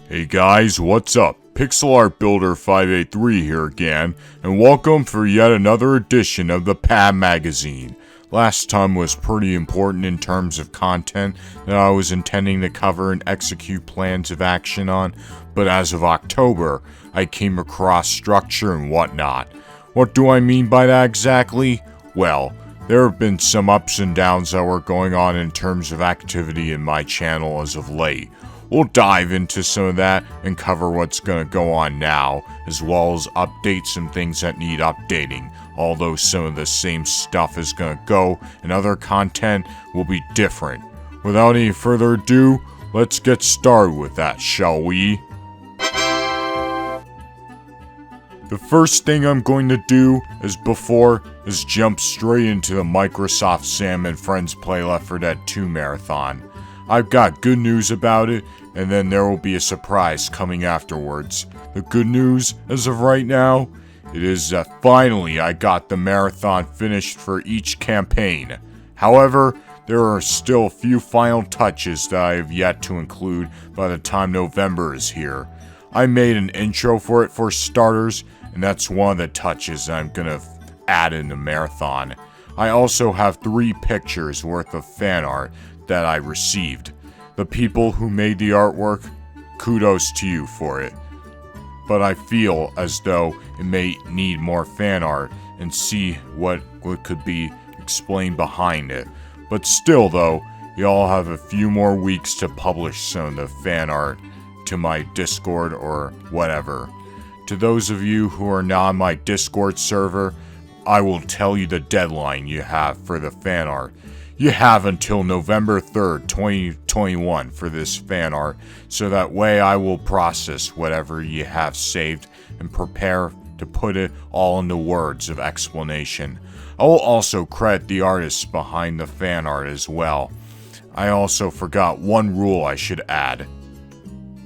Hey guys, what's up? Pixel Art Builder 583 here again, and welcome for yet another edition of the PAB Magazine. Last time was pretty important in terms of content that I was intending to cover and execute plans of action on, but as of October, I came across structure and whatnot. What do I mean by that exactly? Well, there have been some ups and downs that were going on in terms of activity in my channel as of late. We'll dive into some of that and cover what's going to go on now, as well as update some things that need updating, although some of the same stuff is going to go and other content will be different. Without any further ado, let's get started with that, shall we? The first thing I'm going to do is jump straight into the Microsoft Sam and Friends Play Left 4 Dead 2 marathon. I've got good news about it, and then there will be a surprise coming afterwards. The good news, as of right now, it is that finally I got the marathon finished for each campaign. However, there are still a few final touches that I have yet to include by the time November is here. I made an intro for it for starters, and that's one of the touches I'm gonna add in the marathon. I also have 3 pictures worth of fan art that I received. The people who made the artwork, kudos to you for it. But I feel as though it may need more fan art and see what could be explained behind it. But still though, y'all have a few more weeks to publish some of the fan art to my Discord or whatever. To those of you who are not on my Discord server, I will tell you the deadline you have for the fan art. You have until November 3rd, 2021 for this fan art, so that way I will process whatever you have saved and prepare to put it all into words of explanation. I will also credit the artists behind the fan art as well. I also forgot one rule I should add.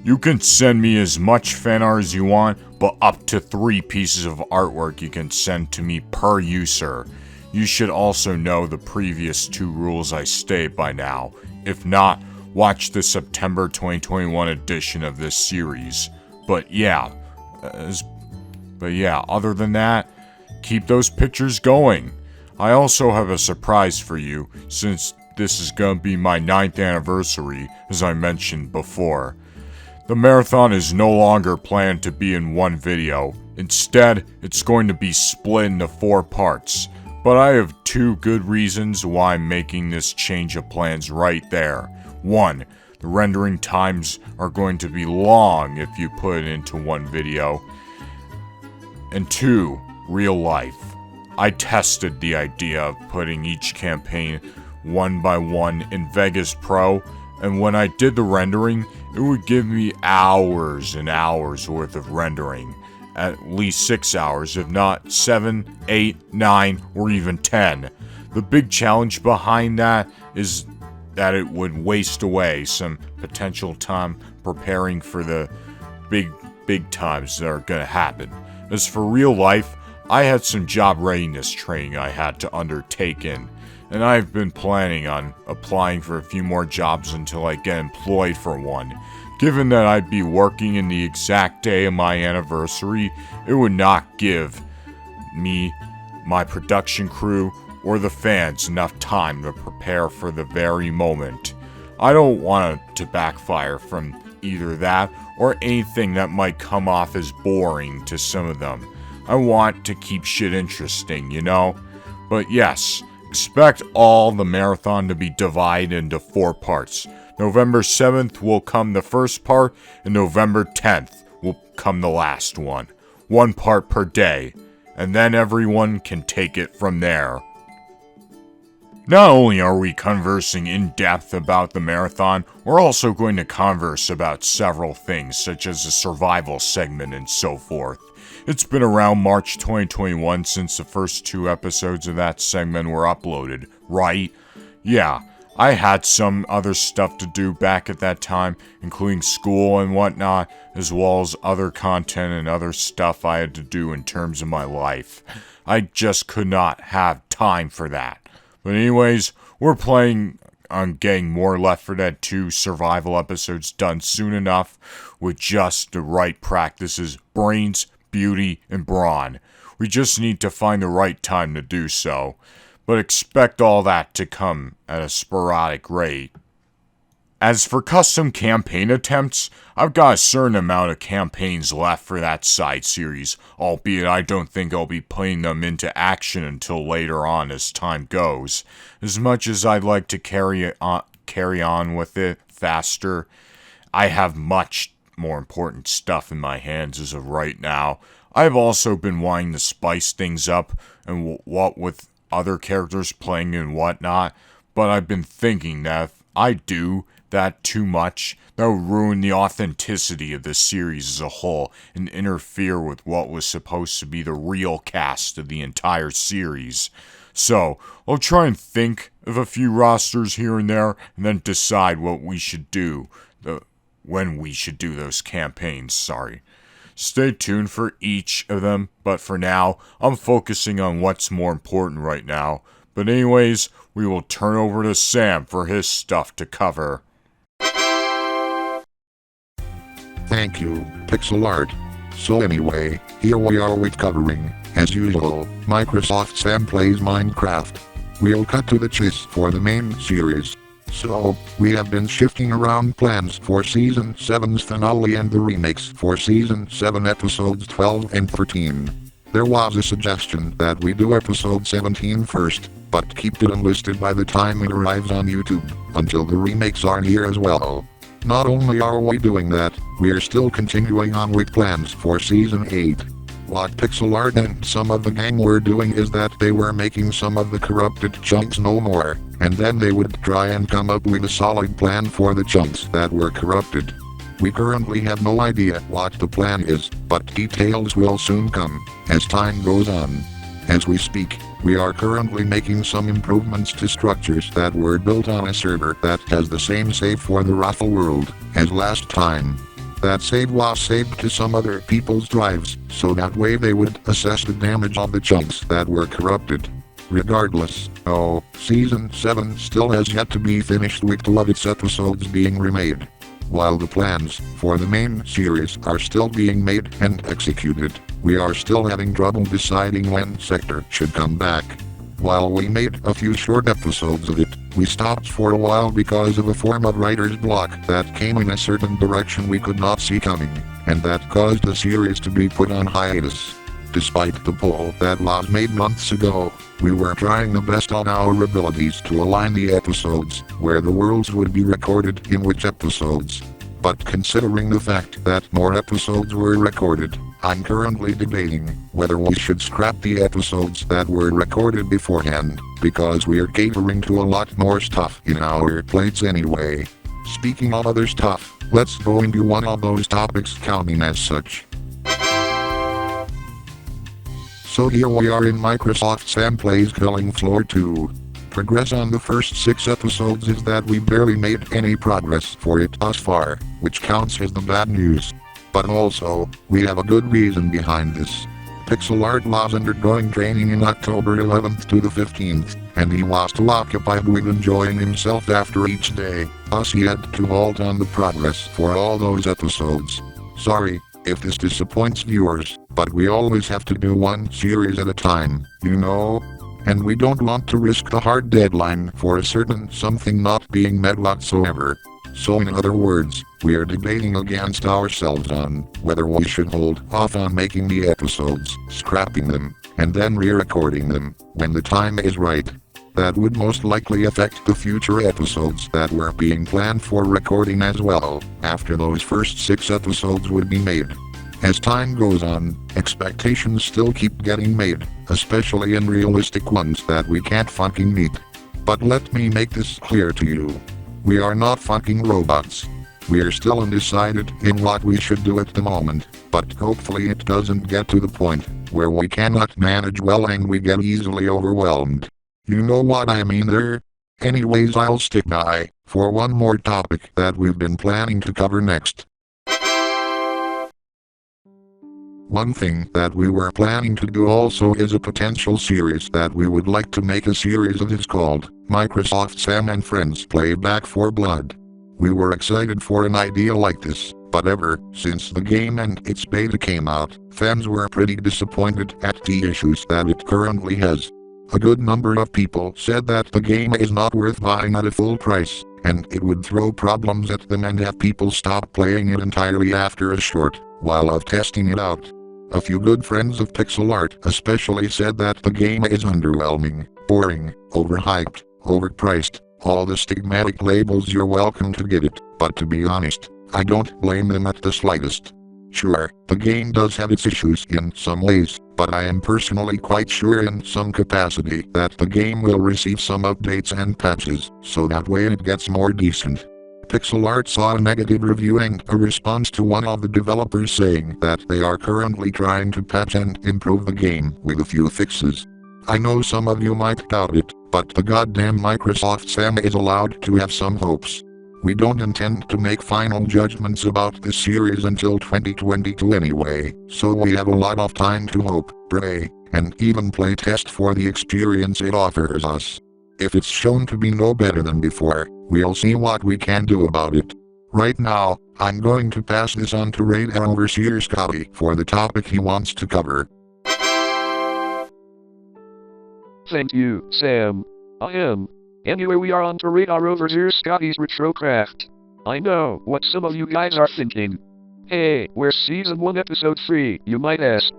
You can send me as much fan art as you want, but up to 3 pieces of artwork you can send to me per user. You should also know the previous 2 rules I state by now. If not, watch the September 2021 edition of this series. But yeah, other than that, keep those pictures going. I also have a surprise for you, since this is gonna be my 9th anniversary, as I mentioned before. The marathon is no longer planned to be in one video. Instead, it's going to be split into 4 parts. But I have 2 good reasons why I'm making this change of plans right there. 1, the rendering times are going to be long if you put it into one video. And 2, real life. I tested the idea of putting each campaign one by one in Vegas Pro, and when I did the rendering, it would give me hours and hours worth of rendering. At least 6 hours, if not 7, 8, 9, or even 10. The big challenge behind that is that it would waste away some potential time preparing for the big times that are gonna happen. As for real life, I had some job readiness training I had to undertake and I've been planning on applying for a few more jobs until I get employed for one. Given that I'd be working in the exact day of my anniversary, it would not give me, my production crew, or the fans enough time to prepare for the very moment. I don't want it to backfire from either that or anything that might come off as boring to some of them. I want to keep shit interesting, you know? But yes, expect all the marathon to be divided into 4 parts. November 7th will come the first part, and November 10th will come the last one. 1 part per day, and then everyone can take it from there. Not only are we conversing in depth about the marathon, we're also going to converse about several things, such as the survival segment and so forth. It's been around March 2021 since the first 2 episodes of that segment were uploaded, right? Yeah. I had some other stuff to do back at that time, including school and whatnot, as well as other content and other stuff I had to do in terms of my life. I just could not have time for that. But anyways, we're playing on getting more Left 4 Dead 2 survival episodes done soon enough with just the right practices, brains, beauty, and brawn. We just need to find the right time to do so. But expect all that to come at a sporadic rate. As for custom campaign attempts, I've got a certain amount of campaigns left for that side series, albeit I don't think I'll be putting them into action until later on as time goes. As much as I'd like to carry on with it faster, I have much more important stuff in my hands as of right now. I've also been wanting to spice things up and what with other characters playing and whatnot, but I've been thinking that if I do that too much, that would ruin the authenticity of the series as a whole and interfere with what was supposed to be the real cast of the entire series. So, I'll try and think of a few rosters here and there and then decide what we should do, when we should do those campaigns, Stay tuned for each of them, but for now, I'm focusing on what's more important right now. But anyways, we will turn over to Sam for his stuff to cover. Thank you, Pixel Art. So anyway, here we are with covering, as usual, Microsoft Sam Plays Minecraft. We'll cut to the chase for the main series. So, we have been shifting around plans for Season 7's finale and the remakes for Season 7 episodes 12 and 13. There was a suggestion that we do episode 17 first, but keep it unlisted by the time it arrives on YouTube, until the remakes are here as well. Not only are we doing that, we're still continuing on with plans for Season 8. What Pixel Art and some of the gang were doing is that they were making some of the corrupted chunks no more, and then they would try and come up with a solid plan for the chunks that were corrupted. We currently have no idea what the plan is, but details will soon come, as time goes on. As we speak, we are currently making some improvements to structures that were built on a server that has the same save for the Raffle world as last time. That save was saved to some other people's drives, so that way they would assess the damage of the chunks that were corrupted. Regardless, Season 7 still has yet to be finished with all of its episodes being remade. While the plans for the main series are still being made and executed, we are still having trouble deciding when Sector should come back. While we made a few short episodes of it, we stopped for a while because of a form of writer's block that came in a certain direction we could not see coming, and that caused the series to be put on hiatus. Despite the poll that was made months ago, we were trying the best on our abilities to align the episodes where the worlds would be recorded in which episodes. But considering the fact that more episodes were recorded, I'm currently debating whether we should scrap the episodes that were recorded beforehand, because we're catering to a lot more stuff in our plates anyway. Speaking of other stuff, let's go into one of those topics counting as such. So here we are in Microsoft Sam Plays Killing Floor 2. Progress on the first 6 episodes is that we barely made any progress for it thus far, which counts as the bad news. But also, we have a good reason behind this. Pixel Art was undergoing training in October 11th to the 15th, and he was too occupied with enjoying himself after each day, thus he had to halt on the progress for all those episodes. Sorry if this disappoints viewers, but we always have to do one series at a time, you know? And we don't want to risk the hard deadline for a certain something not being met whatsoever. So in other words, we are debating against ourselves on whether we should hold off on making the episodes, scrapping them, and then re-recording them when the time is right. That would most likely affect the future episodes that were being planned for recording as well, after those first 6 episodes would be made. As time goes on, expectations still keep getting made, especially unrealistic ones that we can't fucking meet. But let me make this clear to you. We are not fucking robots. We are still undecided in what we should do at the moment, but hopefully it doesn't get to the point where we cannot manage well and we get easily overwhelmed. You know what I mean there? Anyways, I'll stick by for one more topic that we've been planning to cover next. One thing that we were planning to do also is a potential series that we would like to make a series of is called Microsoft Sam and Friends Play Back 4 Blood. We were excited for an idea like this, but ever since the game and its beta came out, fans were pretty disappointed at the issues that it currently has. A good number of people said that the game is not worth buying at a full price, and it would throw problems at them and have people stop playing it entirely after a short while of testing it out. A few good friends of pixel art especially said that the game is underwhelming, boring, overhyped, overpriced, all the stigmatic labels. You're welcome to get it, but to be honest, I don't blame them at the slightest. Sure, the game does have its issues in some ways, but I am personally quite sure in some capacity that the game will receive some updates and patches, so that way it gets more decent. Pixel art saw a negative review and a response to one of the developers saying that they are currently trying to patch and improve the game with a few fixes. I know some of you might doubt it, but the goddamn Microsoft Sam is allowed to have some hopes. We don't intend to make final judgments about this series until 2022 anyway, so we have a lot of time to hope, pray, and even play test for the experience it offers us. If it's shown to be no better than before, we'll see what we can do about it. Right now, I'm going to pass this on to Radar Overseer Scotty for the topic he wants to cover. Thank you, Sam. I am. Anyway, we are on to Radar Overseer Scotty's Retrocraft. I know what some of you guys are thinking. Hey, where's Season 1 Episode 3, you might ask.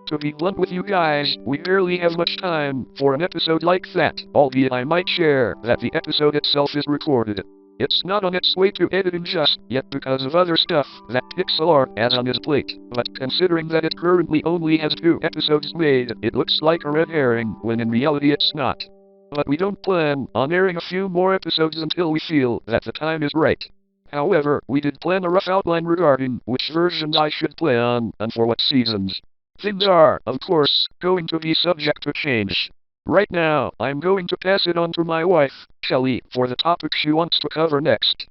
To be blunt with you guys, we barely have much time for an episode like that, albeit I might share that the episode itself is recorded. It's not on its way to editing just yet because of other stuff that Pixel Art has on his plate, but considering that it currently only has 2 episodes made, it looks like a red herring when in reality it's not. But we don't plan on airing a few more episodes until we feel that the time is right. However, we did plan a rough outline regarding which versions I should play on and for what seasons. Things are, of course, going to be subject to change. Right now, I'm going to pass it on to my wife, Shelley, for the topic she wants to cover next.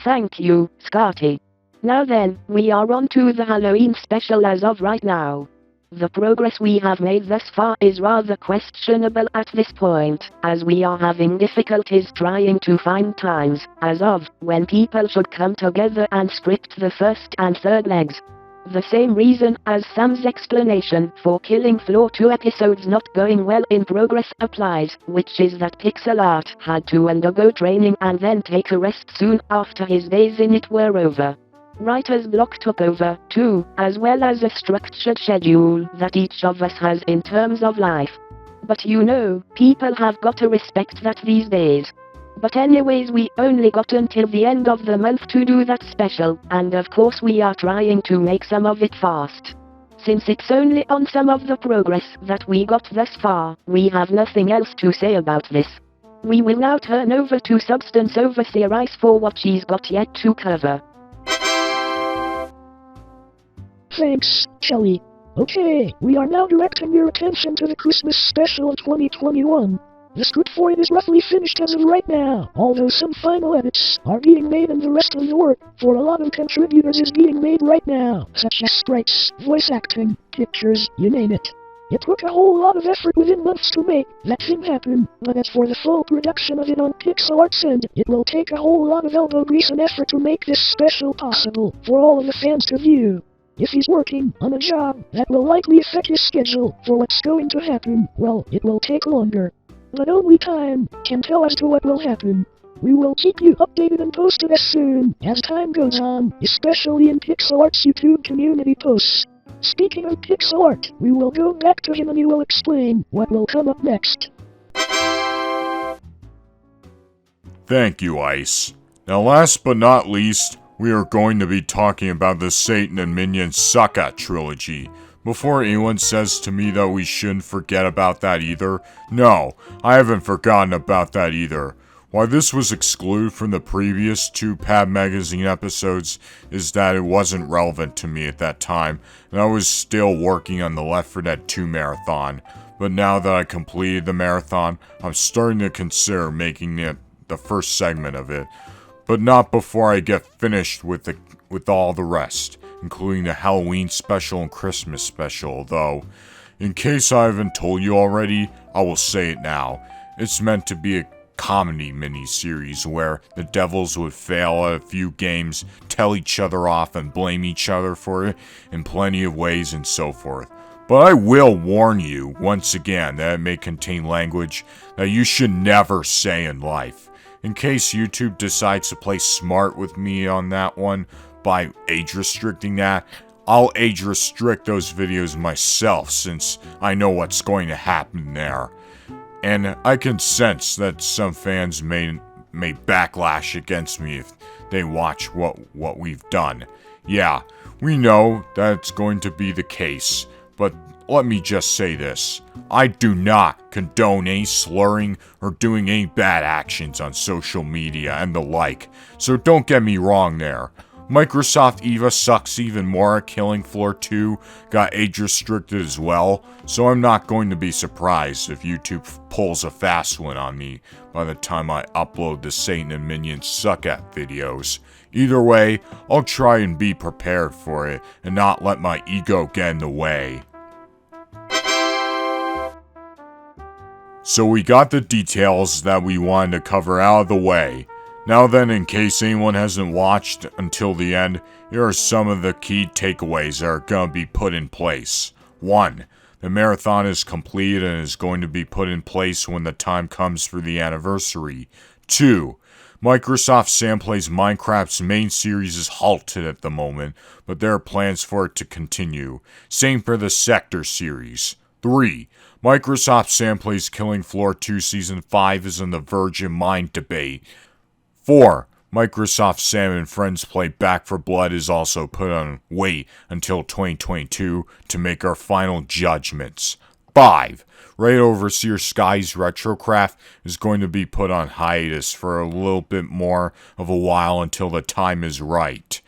Thank you, Scotty. Now then, we are on to the Halloween special as of right now. The progress we have made thus far is rather questionable at this point, as we are having difficulties trying to find times, as of, when people should come together and script the first and third legs. The same reason as Sam's explanation for Killing Floor 2 episodes not going well in progress applies, which is that Pixel Art had to undergo training and then take a rest soon after his days in it were over. Writer's block took over, too, as well as a structured schedule that each of us has in terms of life. But you know, people have got to respect that these days. But anyways, we only got until the end of the month to do that special, and of course we are trying to make some of it fast. Since it's only on some of the progress that we got thus far, we have nothing else to say about this. We will now turn over to Substance Overseer Ice for what she's got yet to cover. Thanks, Shelley. Okay, we are now directing your attention to the Christmas special of 2021. The script for it is roughly finished as of right now, although some final edits are being made and the rest of the work for a lot of contributors is being made right now, such as sprites, voice acting, pictures, you name it. It took a whole lot of effort within months to make that thing happen, but as for the full production of it on Pixel Art's end, it will take a whole lot of elbow grease and effort to make this special possible for all of the fans to view. If he's working on a job that will likely affect his schedule for what's going to happen, well, it will take longer. But only time can tell as to what will happen. We will keep you updated and posted as soon as time goes on, especially in Pixel Art's YouTube community posts. Speaking of Pixel Art, we will go back to him and he will explain what will come up next. Thank you, Ice. Now last but not least, we are going to be talking about the Satan and Minion Sucka trilogy. Before anyone says to me that we shouldn't forget about that either, no, I haven't forgotten about that either. Why this was excluded from the previous 2 PAB Magazine episodes is that it wasn't relevant to me at that time, and I was still working on the Left 4 Dead 2 marathon. But now that I completed the marathon, I'm starting to consider making it the first segment of it. But not before I get finished with all the rest, including the Halloween special and Christmas special, though. In case I haven't told you already, I will say it now. It's meant to be a comedy mini-series where the devils would fail at a few games, tell each other off, and blame each other for it in plenty of ways and so forth. But I will warn you, once again, that it may contain language that you should never say in life. In case YouTube decides to play smart with me on that one by age restricting that, I'll age restrict those videos myself since I know what's going to happen there. And I can sense that some fans may backlash against me if they watch what we've done. Yeah, we know that's going to be the case, but let me just say this. I do not condone any slurring or doing any bad actions on social media and the like, so don't get me wrong there. Microsoft Eva sucks even more at Killing Floor 2 got age restricted as well, so I'm not going to be surprised if YouTube pulls a fast one on me by the time I upload the Satan and Minions Suck At videos. Either way, I'll try and be prepared for it and not let my ego get in the way. So we got the details that we wanted to cover out of the way. Now then, in case anyone hasn't watched until the end, here are some of the key takeaways that are going to be put in place. 1. The marathon is completed and is going to be put in place when the time comes for the anniversary. 2. Microsoft Sam Plays Minecraft's main series is halted at the moment, but there are plans for it to continue. Same for the Sector series. 3. Microsoft Sam Plays Killing Floor 2 Season 5 is on the verge of mind debate. 4. Microsoft Sam and Friends Play Back 4 Blood is also put on wait until 2022 to make our final judgments. 5. Raid Overseer Sky's Retrocraft is going to be put on hiatus for a little bit more of a while until the time is right.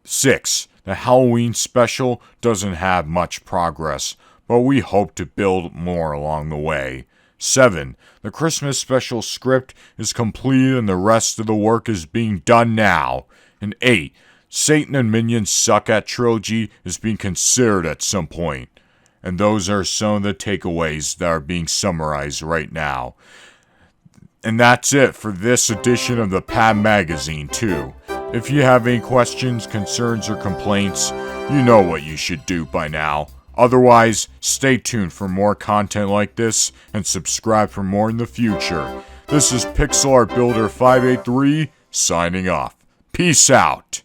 6. The Halloween special doesn't have much progress, but we hope to build more along the way. 7. The Christmas special script is complete and the rest of the work is being done now. And 8. Satan and Minions Suck At Trilogy is being considered at some point. And those are some of the takeaways that are being summarized right now. And that's it for this edition of the PAB Magazine too. If you have any questions, concerns, or complaints, you know what you should do by now. Otherwise, stay tuned for more content like this and subscribe for more in the future. This is Pixel Art Builder 583 signing off. Peace out.